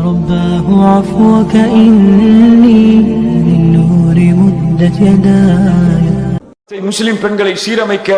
رباه عفوك إني من نور مدت يداي. முஸ்லிம் பெண்களை சீரமைக்க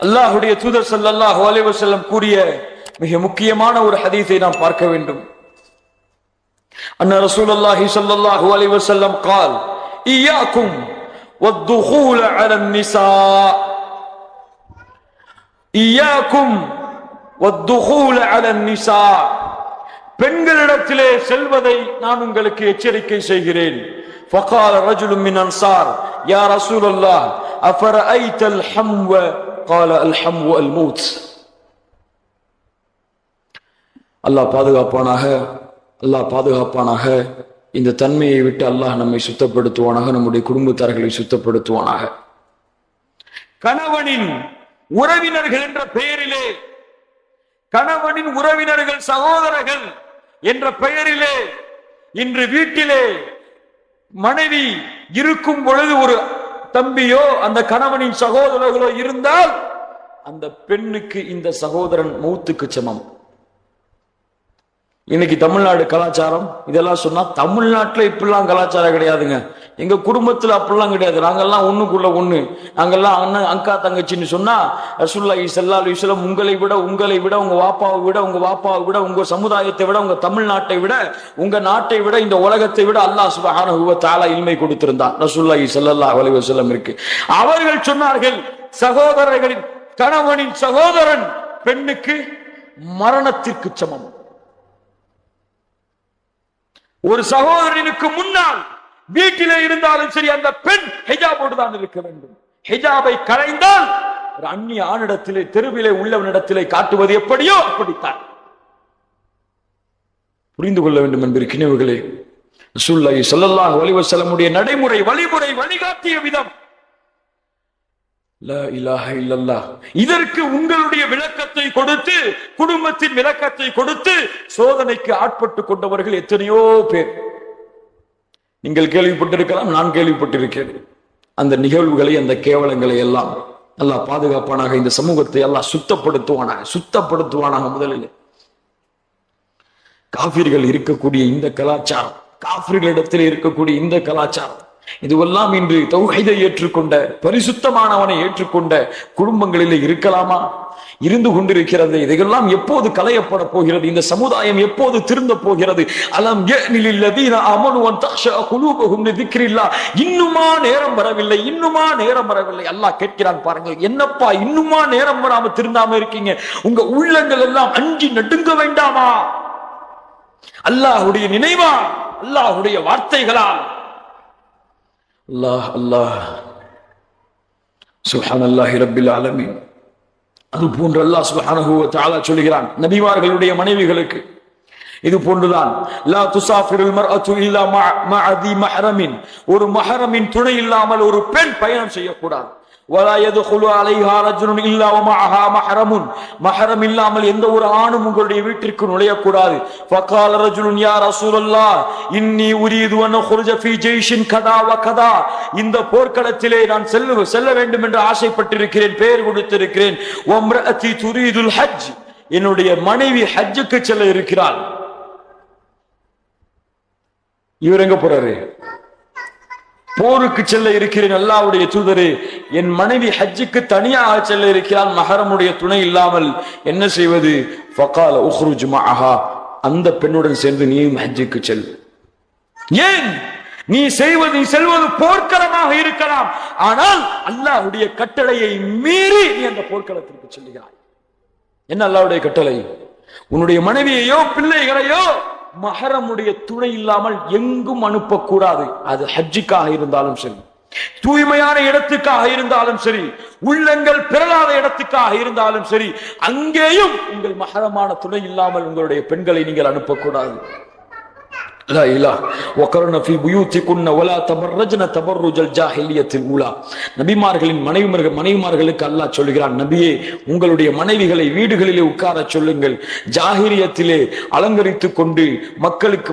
அல்லாஹ்வுடைய தூதர் ஸல்லல்லாஹு அலைஹி வஸல்லம் கூறிய மிக முக்கியமான ஒரு ஹதீஸை நாம் பார்க்க வேண்டும். அன்ன ரசூலுல்லாஹி ஸல்லல்லாஹு அலைஹி வஸல்லம் قال إياكم والدخول على النساء إياكم والدخول على النساء பெண்களிடத்திலே செல்வதை நான் உங்களுக்கு எச்சரிக்கை செய்கிறேன். فقال رجل من انصار يا رسول الله افرايت الحمو قال الحمو الموت. அல்லாஹ் பாதுகாப்பானாக. இந்த தன்மையை விட்டு அல்லாஹ் நம்மை சுத்தப்படுத்துவானாக, நம்முடைய குடும்பத்தார்களை சுத்தப்படுத்துவானாக. கணவனின் உறவினர்கள் என்ற பெயரிலே, கணவனின் உறவினர்கள் சகோதரர்கள் என்ற பெயரிலே இன்று வீட்டிலே மனைவி இருக்கும் பொழுது ஒரு தம்பியோ அந்த கணவனின் சகோதரர்களோ இருந்தால் அந்த பெண்ணுக்கு இந்த சகோதரன் மௌத்துக்கு சமம். இன்னைக்கு தமிழ்நாடு கலாச்சாரம் இதெல்லாம் சொன்னா, தமிழ்நாட்டுல இப்படிலாம் கலாச்சாரம் கிடையாதுங்க. எங்க குடும்பத்துல அப்படிலாம் கிடையாது. நாங்கெல்லாம் ஒண்ணுக்குள்ள ஒண்ணு, நாங்கெல்லாம் அண்ணன் அக்கா தங்கச்சின்னு சொன்னா ரசூலுல்லாஹி ஸல்லல்லாஹு அலைஹி வஸல்லம் உங்களை விட உங்க வாப்பாவை விட உங்க சமுதாயத்தை விட உங்க தமிழ்நாட்டை விட உங்க நாட்டை விட இந்த உலகத்தை விட அல்லாஹ் சுப்ஹானஹு வ தஆலா இல்மை கொடுத்திருந்தான். ரசூலுல்லாஹி ஸல்லல்லாஹு அலைஹி வஸல்லம் இருக்கு. அவர்கள் சொன்னார்கள், சகோதரர்களின் கணவனின் சகோதரன் பெண்ணுக்கு மரணத்திற்கு சமம். ஒரு சகோதரனுக்கு முன்னால் வீட்டிலே இருந்தாலும் சரி அந்த பெண் ஹிஜாபோடு தான் இருக்க வேண்டும். ஹிஜாபை களைந்தால் ஒரு அந்நிய ஆணிடத்திலே, தெருவிலே உள்ளவனிடத்திலே காட்டுவது எப்படியோ அப்படித்தான். புரிந்து கொள்ள வேண்டும் என்பதற்கினவர்களே, ரசூலுல்லாஹி ஸல்லல்லாஹு அலைஹி வஸல்லமுடைய நடைமுறை வழிமுறை வழிகாட்டிய விதம் லா இலாஹ இல்லல்லாஹ். இதற்கு உங்களுடைய விளக்கத்தை கொடுத்து, குடும்பத்தின் விளக்கத்தை கொடுத்து சோதனைக்கு ஆட்பட்டு கொண்டவர்கள் எத்தனையோ பேர். நீங்கள் கேள்விப்பட்டிருக்கலாம், நான் கேள்விப்பட்டிருக்கேன். அந்த நிகழ்வுகளை, அந்த கேவலங்களை எல்லாம் அல்லாஹ் பாதுகாப்பானாக. இந்த சமூகத்தை அல்லாஹ் சுத்தப்படுத்துவானாக. முதலில் காஃபிர்கள் இருக்கக்கூடிய இந்த கலாச்சாரம், காஃபிர்களிடத்தில் இருக்கக்கூடிய இந்த கலாச்சாரம், இதுவெல்லாம் இன்று தௌஹீதை ஏற்றுக்கொண்ட, பரிசுத்தமானவனை ஏற்றுக்கொண்ட குடும்பங்களிலே இருக்கலாமா? இருந்து கொண்டிருக்கிறது. இதையெல்லாம் எப்போது களையப்பட போகிறது? இந்த சமுதாயம் எப்போது திருந்த போகிறது? அலம் யஅனில் லதீன ஆமனு அன் தக்ஷா குலூபுஹும் லிذிக்ரில்லாஹ். இன்னுமா நேரம் வரவில்லை? அல்லாஹ் கேட்கிறான் பாருங்கள், என்னப்பா இன்னுமா நேரம் வராம திருந்தாம இருக்கீங்க? உங்க உள்ளங்கள் எல்லாம் அஞ்சி நடுங்க வேண்டாமா? அல்லாஹ்வுடைய நினைவா, அல்லாஹ்வுடைய வார்த்தைகளால். அல்லாஹ் அல்லாஹ் சுப்ஹானல்லாஹி ரப்பில் ஆலமீன். அது போன்று அல்லாஹ் சுப்ஹானஹு வ தஆலா சொல்கிறான் நபிமார்களுடைய மனைவிகளுக்கு இது போன்றுதான். லா துசாஃபிருல் மர்அத்து இல்லா மஅ தி மஹ்ரமின். ஒரு மஹ்ரமின் துணை இல்லாமல் ஒரு பெண் பயணம் செய்யக்கூடாது. வலா யதுகுலு அலைஹா ரஜுலுன் இல்லா வ மஅஹா மஹ்ரமுன். மஹ்ரம் இல்லாமல் எந்த ஒரு ஆணும் உங்களுடைய வீட்டிற்கு நுழையக்கூடாது. ஃபகால ரஜுலுன் யா ரசூலல்லாஹ் இன்னி உரீது அன் அக்ருஜ ஃபீ ஜைஷின் கதா வ கதா. இந்த போர்க்களத்திலே நான் செல்ல வேண்டும் என்று ஆசைப்பட்டிருக்கிறேன், பெயர் கொடுத்திருக்கிறேன். வ இம்ரஅதி துரீதுல் ஹஜ். என்னுடைய மனைவி ஹஜ்ஜுக்கு செல்ல இருக்கிறாள். இவர் எங்க போறாரு? போருக்கு செல்ல இருக்கிறேன். அல்லாஹ்வுடைய தூதரே, என் மனைவி ஹஜ்ஜுக்கு தனியாக செல்ல இருக்கிறாள், மஹரமுடைய துணை இல்லாமல், என்ன செய்வது? ஃபகால உக்ருஜ் மஅஹா. அந்த பெண்ணுடன் சேர்ந்து நீயும் ஹஜ்ஜுக்கு செல். ஏன்? நீ செல்வது போர்க்களமாக இருக்கலாம், ஆனால் அல்லாஹ்வுடைய கட்டளையை மீறி நீ அந்த போர்க்களத்திற்கு செல்கிறாய். என்ன அல்லாஹ்வுடைய கட்டளை? உன்னுடைய மனைவியையோ பிள்ளைகளையோ மஹரமுடைய துணை இல்லாமல் எங்கும் அனுப்பக்கூடாது. அது ஹஜ்ஜுக்காக இருந்தாலும் சரி, தூய்மையான இடத்துக்காக இருந்தாலும் சரி, உள்ளங்கள் பிறலாத இடத்துக்காக இருந்தாலும் சரி, அங்கேயும் உங்கள் மஹரமான துணை இல்லாமல் உங்களுடைய பெண்களை நீங்கள் அனுப்பக்கூடாது. லா இலாஹ வகர்ன ஃபீ புயூத்திகுன்ன வலா தபர்ரஜ்ன தபர்ருஜல் ஜாஹிலியத்தில் ஊலா. நபிமார்களின் மனைவிமார்களுக்கு அல்லாஹ் சொல்கிறான், நபியே உங்களுடைய மனைவிகளை வீடுகளிலே உட்கார சொல்லுங்கள். ஜாஹிலியத்திலே அலங்கரித்துக் கொண்டு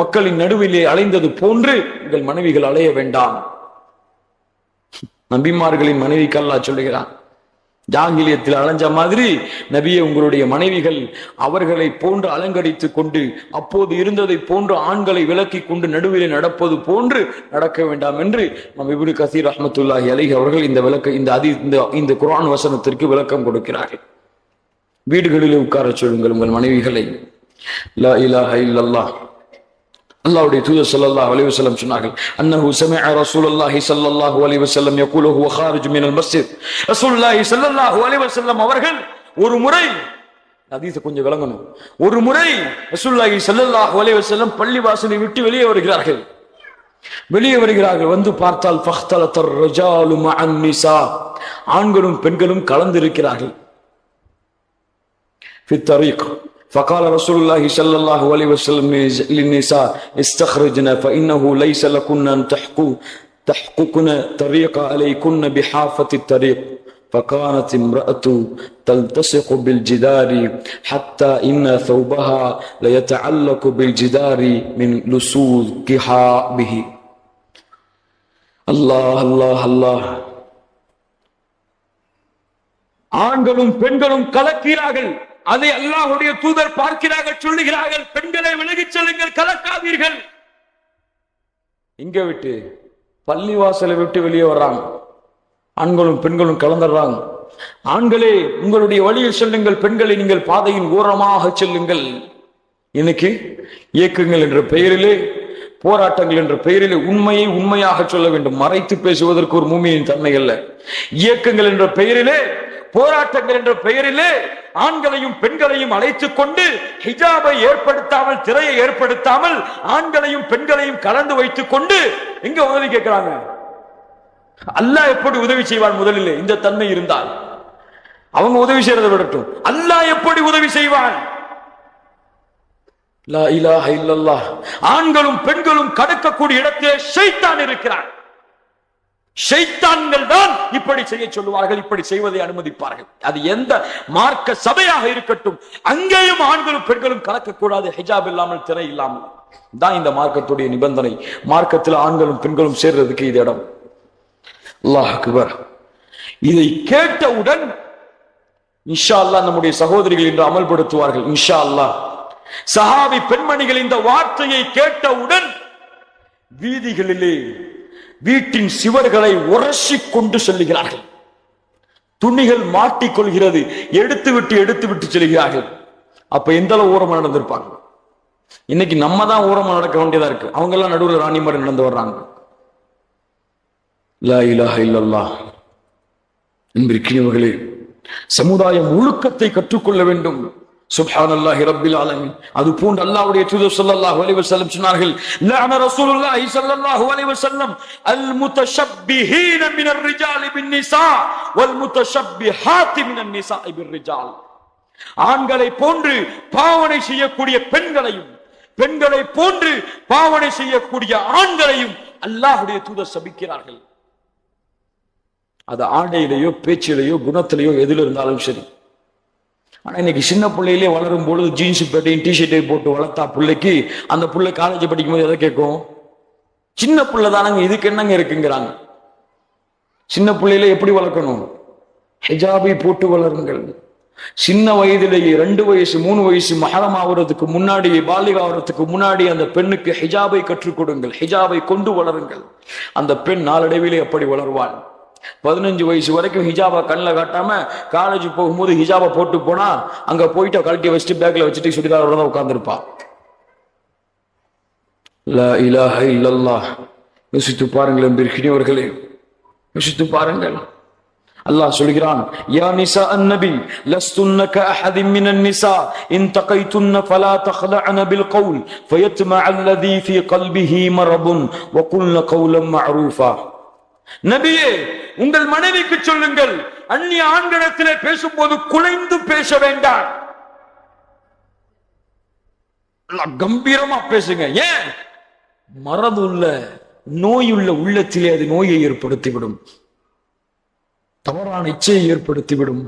மக்களின் நடுவிலே அலைந்தது போன்று உங்கள் மனைவிகள் அலைய வேண்டாம். நபிமார்களின் மனைவிக்கு அல்லாஹ் சொல்லுகிறான். ஜாங்கிலியத்தில் அலைஞ்ச மாதிரி நபியே உங்களுடைய மனைவிகள் அவர்களை போன்று அலங்கரித்துக் கொண்டு அப்போது இருந்ததை போன்று ஆண்களை விலக்கி கொண்டு நடுவிலே நடப்பது போன்று நடக்க வேண்டாம் என்று நம் இப்னு கஸீர் ரஹ்மத்துல்லாஹி அலைஹி அவர்கள் இந்த குர்ஆன் வசனத்திற்கு விளக்கம் கொடுக்கிறார்கள். வீடுகளிலே உட்கார சொல்லுங்கள் உங்கள் மனைவிகளை. லா இலாஹ இல்லல்லாஹ். அல்லாஹ்வுடைய தூதர் ஸல்லல்லாஹு அலைஹி வஸல்லம் சொன்னார்கள், அன்னஹு சமிஅ ரசூலுல்லாஹி ஸல்லல்லாஹு அலைஹி வஸல்லம் யகூலு ஹுவ காரிஜ் மினல் மஸ்ஜித். ரசூலுல்லாஹி ஸல்லல்லாஹு அலைஹி வஸல்லம் அவர்கள் ஒரு முறை, ஹதீஸ் கொஞ்சம் விளங்கணும், ஒரு முறை ரசூலுல்லாஹி ஸல்லல்லாஹு அலைஹி வஸல்லம் பள்ளிவாசலை விட்டு வெளியே வருகிறார்கள். வந்து பார்த்தால் ஃபக்தலத்தர் ரிஜாலு மஅன் நிஸா, ஆண்களும் பெண்களும் கலந்து இருக்கிறார்கள். في الطريق فقال رسول الله صلى الله عليه وسلم للنساء استخرجنا فإنه ليس لكن أن تحققن طريق عليكن بحافة الطريق. فكانت امرأة تلتصق بالجدار حتى إن ثوبها ليتعلق بالجدار من لصوقها به. الله الله الله. ஆண்களும் பெண்களும் கலக்கிறார்கள். அதை அல்லாஹ்வுடைய தூதர் பார்க்கிறார்கள், சொல்லுகிறார்கள், பெண்களை விலகிச் செல்லுங்கள், கலக்காதீர்கள். இங்க விட்டு பள்ளிவாசலை விட்டு வெளியே வர்றாங்க, ஆண்களும் பெண்களும் கலந்துடுறாங்க. ஆண்களே உங்களுடைய வழியில் செல்லுங்கள், பெண்களை நீங்கள் பாதையின் ஓரமாக செல்லுங்கள். இன்னைக்கு இயக்கங்கள் என்ற பெயரிலே, போராட்டங்கள் என்ற பெயரிலே உண்மையை உண்மையாக சொல்ல வேண்டும். மறைத்து பேசுவதற்கு ஒரு மூமியின் தன்மை அல்ல. இயக்கங்கள் என்ற பெயரிலே, போராட்டங்கள் என்ற பெயரிலே ஆண்களையும் பெண்களையும் அழைத்துக் கொண்டு ஹிஜாபை ஏற்படுத்தாமல், திரையை ஏற்படுத்தாமல் ஆண்களையும் பெண்களையும் கலந்து வைத்துக் கொண்டு எங்க உதவி கேட்கிறாங்க? அல்லாஹ் எப்படி உதவி செய்வான்? முதலில் இந்த தன்மை இருந்தால் அவங்க உதவி செய்யறதை விடட்டும், அல்லாஹ் எப்படி உதவி செய்வான்? லா இலாஹ இல்லல்லாஹ். ஆண்களும் பெண்களும் கடக்கக்கூடிய இடத்திலே ஷைத்தான் இருக்கிறான். ஷைத்தான்கள் தான் இப்படி செய்ய சொல்லுவார்கள், இப்படி செய்வதை அனுமதிப்பார்கள். அது எந்த மார்க்க சபையாக இருக்கட்டும், அங்கேயும் ஆண்களும் பெண்களும் கலக்கக்கூடாது, ஹிஜாப் இல்லாமல், திரை இல்லாமல். தான் இந்த மார்க்கத்துடைய நிபந்தனை. மார்க்கத்தில் ஆண்களும் பெண்களும் சேர்றதுக்கு இது இடம். அல்லாஹ் அக்பர். இதை கேட்டவுடன் இன்ஷா அல்லாஹ் நம்முடைய சகோதரிகள் இன்று அமல்படுத்துவார்கள் இன்ஷா அல்லாஹ். சஹாபி பெண்மணிகள் இந்த வார்த்தையை கேட்டவுடன் வீதிகளிலே வீட்டின் சிவர்களை உரசி கொண்டு செல்லுகிறார்கள். துணிகள் மாட்டிக்கொள்கிறது, எடுத்து விட்டு செல்கிறார்கள். அப்ப எந்த அளவு ஓரமா நடந்திருப்பாங்க? இன்னைக்கு நம்ம தான் ஓரமா நடக்க வேண்டியதா இருக்கு. அவங்க எல்லாம் நடுவில் ராணி மாதிரி நடந்து வர்றாங்க. லா இலாஹ இல்லல்லாஹ். அன்பிற்கினியவர்களே, சமுதாயம் ஒழுக்கத்தை கற்றுக்கொள்ள வேண்டும். சுப்ஹானல்லாஹி ரப்பில் ஆலமீன். அது போன்று அல்லாஹ்வுடைய தூதர் ஸல்லல்லாஹு அலைஹி வஸல்லம் சொன்னார்கள், லஅன ரசூலுல்லாஹி ஸல்லல்லாஹு அலைஹி வஸல்லம் அல் முத்தஷப்பிஹீன மினர் ரிஜாலி பின் நிஸா வல் முத்தஷப்பிஹாத்தி மினன் நிஸாஇ பிர் ரிஜால். ஆண்களை போன்று பாவனை செய்யக்கூடிய பெண்களையும், பெண்களை போன்று பாவனை செய்யக்கூடிய ஆண்களையும் அல்லாஹ்வுடைய தூதர் சபிக்கிறார்கள். அது ஆடையிலேயோ, பேச்சிலேயோ, குணத்திலேயோ எதில் இருந்தாலும் சரி. ஆனா இன்னைக்கு சின்ன பிள்ளையிலே வளரும் பொழுது ஜீன்ஸ் பேட்டையும் டிஷர்ட்டையும் போட்டு வளர்த்தா பிள்ளைக்கு, அந்த பிள்ளை காலேஜ் படிக்கும் போது எதை கேட்கும்? சின்ன பிள்ளை தானங்க, இதுக்கு என்னங்க இருக்குங்கிறாங்க. சின்ன பிள்ளையில எப்படி வளர்க்கணும்? ஹிஜாபை போட்டு வளருங்கள். சின்ன வயதிலேயே 2 வயசு 3 வயசு மஹரம் ஆகுறதுக்கு முன்னாடி, பாலிக ஆகுறதுக்கு முன்னாடி அந்த பெண்ணுக்கு ஹிஜாபை கற்றுக் கொடுங்கள், ஹிஜாபை கொண்டு வளருங்கள். அந்த பெண் நாளடைவிலே அப்படி வளருவாள். 15 வயசு வரைக்கும் ஹிஜாபா கண்ணில் காட்டாம காலேஜ் போகும்போது ஹிஜாபா போட்டு போனா அங்க போயிட்டு கழட்டி வச்சுட்டு பேக்ல வச்சுட்டு சுடிதாரோட தான் உட்கார்ந்துருப்பா. லா இலாஹ இல்லல்லாஹ். யோசித்து பாருங்கள் அன்பிற்கினியவர்களே, யோசித்து பாருங்கள். அல்லாஹ் சொல்கிறான், யா நிசா அன்-நபி லஸ்துன்ன கஅஹதின் மினன் நிசா இன் தகைதுன்ன ஃபலா தഖ்லஅன பில் கௌல் ஃபயத்மஅ அல்லதி ஃபீ கல்பிஹி மரதுன் வகுல்ன கௌலம் மஅரூஃபா. நபியே, உங்கள் மனைவிக்கு சொல்லுங்கள், அந்நிய ஆண்களிடத்திலே பேசும்போது குலைந்து பேச வேண்டாம், கம்பீரமா பேசுங்க. ஏன்? மறதுள்ள நோயுள்ள உள்ளத்திலே அது நோயை ஏற்படுத்திவிடும், தவறான இச்சையை ஏற்படுத்திவிடும்.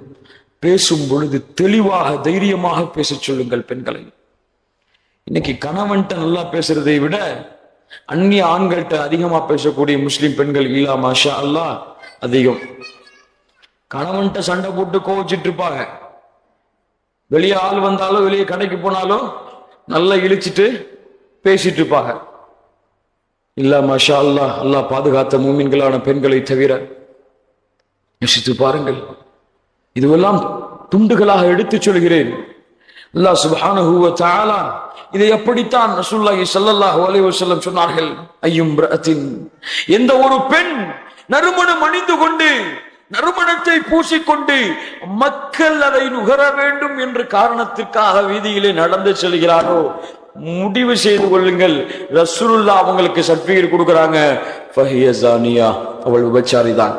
பேசும் பொழுது தெளிவாக தைரியமாக பேச சொல்லுங்கள் பெண்களை. இன்னைக்கு கணவன்கிட்ட நல்லா பேசுறதை விட அந்நிய ஆண்கள்கிட்ட அதிகமா பேசக்கூடிய முஸ்லிம் பெண்கள் இல்லா மாஷா அல்லாஹ் அதிகம். கணவன்கிட்ட சண்டை போட்டு கோவிச்சிட்டு இருப்பாங்க. வெளியே ஆள் வந்தாலும் வெளியே கடைக்கு போனாலும் நல்லா இழிச்சிட்டு பேசிட்டு இருப்பாங்க. இல்ல மாஷா அல்லாஹ், அல்லாஹ் பாதுகாத்த மூமின்களான பெண்களை தவிர. யோசித்து பாருங்கள். இதுவெல்லாம் துண்டுகளாக எடுத்து சொல்கிறேன். அல்லாஹ் சுப்ஹானஹு வ தஆலா இதை எப்படித்தான் ரசூலுல்லாஹி ஸல்லல்லாஹு அலைஹி வஸல்லம் சொன்னார்கள். ஐயும் ரஅத்தின், எந்த ஒரு பெண் நறுமணம் அணிந்து கொண்டு நறுமணத்தை பூசிக்கொண்டு மக்கள் அதை நுகர வேண்டும் என்ற காரணத்திற்காக வீதியிலே நடந்து செல்கிறாரோ, முடிவு செய்து கொள்ளுங்கள், ரசூலுல்லாஹ் அவங்களுக்கு சர்டிபிகேட் கொடுக்கறாங்க, ஃபஹிய ஜானியா, அவள் விபச்சாரி தான்,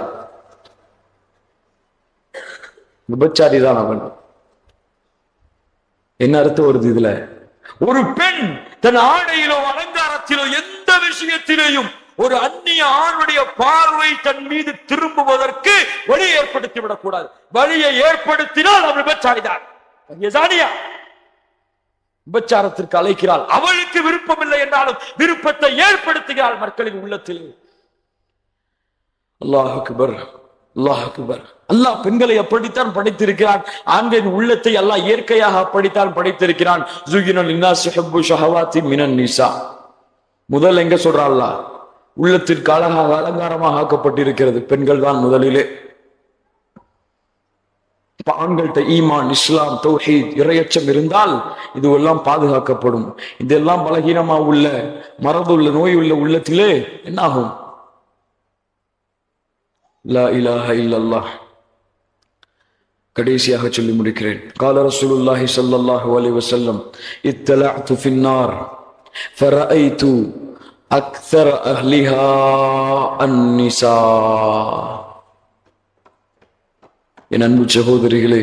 விபச்சாரி தான் அவன். என்ன அர்த்தம் வருது இதுல? ஒரு பெண் தன் ஆடையிலோ அலங்காரத்திலோ எந்த விஷயத்திலேயும் ஒரு அந்நிய ஆணுடைய பார்வை தன் மீது திரும்புவதற்கு வழியை ஏற்படுத்தி விடக்கூடாது. வழியை ஏற்படுத்தினால் அவள் விபச்சாரிதான். விபச்சாரத்திற்கு அழைக்கிறாள். அவளுக்கு விருப்பம் இல்லை என்றாலும் விருப்பத்தை ஏற்படுத்துகிறாள் மக்களின் உள்ளத்தில். அல்லாஹ் அக்பர், அல்லாஹ் அக்பர். அல்லாஹ் பெண்களை அப்படித்தான் படைத்திருக்கிறான். ஆண்களின் உள்ளத்தை அல்லாஹ் இயற்கையாக அப்படித்தான் படைத்திருக்கிறான். முதல் எங்க சொல்றான் அல்லாஹ்? உள்ளத்திற்கு அழகாக அலங்காரமாக ஆக்கப்பட்டிருக்கிறது. பெண்கள் தான் முதலிலே. ஆண்கள்ட்ட ஈமான், இஸ்லாம், தௌஹீத், இறையச்சம் இருந்தால் இதுவெல்லாம் பாதுகாக்கப்படும். இதெல்லாம் பலகீனமா உள்ள, மரபுள்ள, நோய் உள்ள உள்ளத்திலே என்ன ஆகும்? லா இலாஹ இல்லல்லாஹ். கடைசியாக சொல்லி முடிக்கிறேன். கால ரசூலுல்லாஹி ஸல்லல்லாஹு அலைஹி வஸல்லம், இத்தலஅது ஃபின்னார் ஃபரஅய்து அக்ஸர அஹ்லிஹா அன்னிசா. என் அன்பு சகோதரிகளே,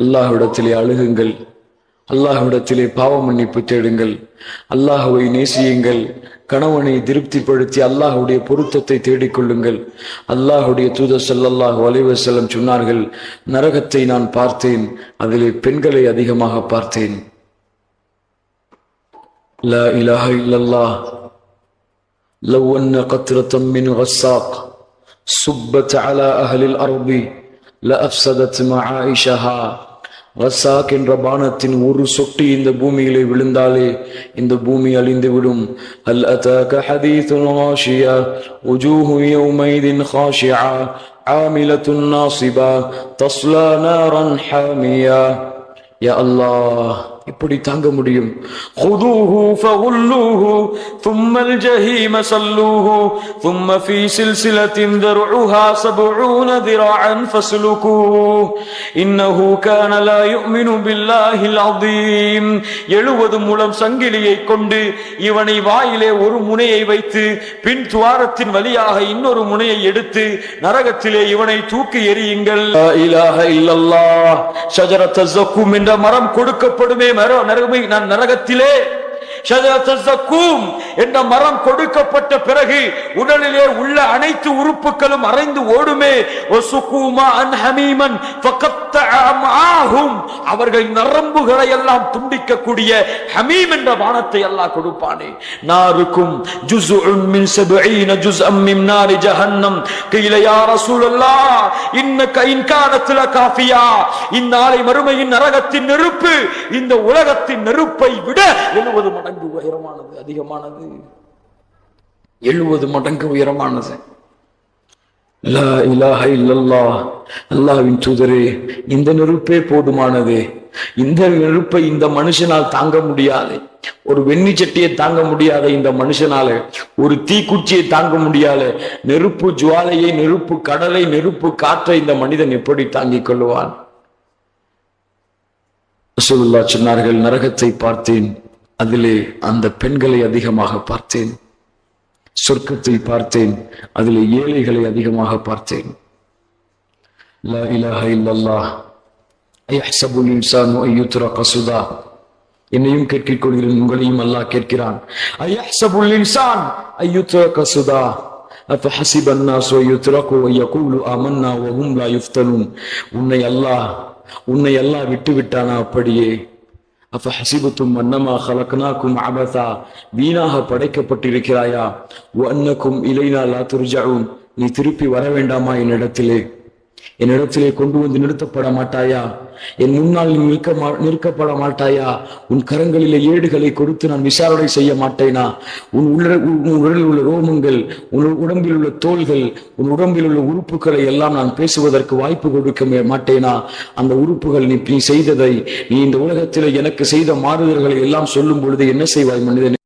அல்லாஹ்விடத்திலே அழுகுங்கள், அல்லாஹ்விடத்திலே பாவ மன்னிப்பு தேடுங்கள், அல்லாஹ்வை நேசியுங்கள், கணவனை திருப்திப்படுத்தி அல்லாஹ்வுடைய பொருத்தத்தை தேடிக்கொள்ளுங்கள். அல்லாஹ்வுடைய தூதர் ஸல்லல்லாஹு அலைஹி வஸல்லம் சொன்னார்கள், நரகத்தை நான் பார்த்தேன், அதிலே பெண்களை அதிகமாக பார்த்தேன். லா இலாஹ இல்லல்லாஹ். லவ் அன்ன கத்ரத்தம் மின் கஸ்ஸாக் சுப்பத் அலா அஹ்லில் அர்தி லஅஃப்ஸதத் மஆயிஷஹா. ரசாக் என்ற பானத்தின் ஒரு சொட்டு இந்த பூமியிலே விழுந்தாலே இந்த பூமி அழிந்துவிடும். அல் அதாக ஹதீதுல் காஷியா உஜூஹு யௌமைதின் காஷியா ஆமிலத்துன் நாசிபா தஸ்லா நாரன் ஹாமியா. யா அல்லாஹ், இப்படி தாங்க முடியும்? خذوه فغلوه ثم الجحيم صلوه ثم في سلسلة ذرعها 70 ذراعا فاسلكوه إنه كان لا يؤمن بالله العظيم. 70 முழம் சங்கிலியை கொண்டு இவனை வாயிலே ஒரு முனையை வைத்து பின் துவாரத்தின் வழியாக இன்னொரு முனையை எடுத்து நரகத்திலே இவனை தூக்கி எறியுங்கள். லா இலாஹ இல்லல்லாஹ். ஷஜரத் ஸக்கூம் என்ற மரம் கொடுக்கப்படுமே, நரகத்திலே என்ற மரம் கொடுக்கப்பட்ட பிறகு உடலிலே உள்ள அனைத்து உறுப்புகளும் அரைந்து ஓடுமே. அவர்கள் நரம்புகளை எல்லாம் துண்டிக்கக்கூடிய ஹமீம் என்ற வானத்தை அல்லாஹ் கொடுப்பானே. நாருக்கும் ஜுஸ்உன் மின் 70 ஜுஸ்அம் மின் நாரி ஜஹன்னம். கீல யா ரசூலல்லாஹ் இன்னக இன் கானத் லகாஃபியா. இந்நாளை மறுமையின் நரகத்தின் நெருப்பு இந்த உலகத்தின் நெருப்பை விட 70 மடங்கு உயரமானது, அதிகமானது, 70 மடங்கு உயரமானது. லா இலாஹ இல்லல்லாஹ். அல்லாஹ்வின் தூதரே, இந்த நெருப்பே போதுமானது. இந்த நெருப்பை இந்த மனுஷனால் தாங்க முடியாது. ஒரு வெண்ணி சட்டியை தாங்க முடியாத இந்த மனுஷனால ஒரு தீக்குச்சியை தாங்க முடியாத நெருப்பு ஜுவாலையை, நெருப்பு கடலை, நெருப்பு காற்றை இந்த மனிதன் எப்படி தாங்கிக் கொள்வான்? ரசூலுல்லாஹ் சொன்னார்கள், நரகத்தை பார்த்தேன், அதிலே அந்த பெண்களை அதிகமாக பார்த்தேன். சொர்க்கத்தை பார்த்தேன், அதிலே ஏழைகளை அதிகமாக பார்த்தேன். லா இலாஹ இல்லல்லாஹ். அயஹ்ஸபுல் இன்சானு அய்யுத்ரக சுதா. என்னையும் கேட்கிக் கொள்கிறேன், உங்களையும் அல்லாஹ் கேட்கிறான். அயஹ்ஸபுல் இன்சான் அய்யுத்ரக சுதா அஃபஹஸிப அன்-நாஸு அய்யுத்ரகு வயகூலு ஆமன்னா வஹும் லா யுஃப்தனூன். உன்னை அல்லாஹ் விட்டு விட்டானா? அப்படியே அஃபஹஸிபதும் அன்னமா ஹலக்னாகும் அபஸா. வீணாக படைக்கப்பட்டிருக்கிறாயா? வஅன்னகும் இலைனா லா துர்ஜஊன். நீ திருப்பி வர வேண்டாமா என்னிடத்திலே? என்னிடத்திலே கொண்டு வந்து நிறுத்தப்பட மாட்டாயா? என் முன்னால் நீ நிற்கப்பட மாட்டாயா? உன் கரங்களிலே ஏடுகளை கொடுத்து நான் விசாரணை செய்ய மாட்டேனா? உன் உடலில் உள்ள ரோமங்கள், உன் உடம்பில் உள்ள தோள்கள், உன் உடம்பில் உள்ள உறுப்புகளை எல்லாம் நான் பேசுவதற்கு வாய்ப்பு கொடுக்க மாட்டேனா? அந்த உறுப்புகள் நீ செய்ததை, நீ இந்த உலகத்திலே எனக்கு செய்த மாறுதல்களை எல்லாம் சொல்லும் பொழுது என்ன செய்வாய் மனிதனே?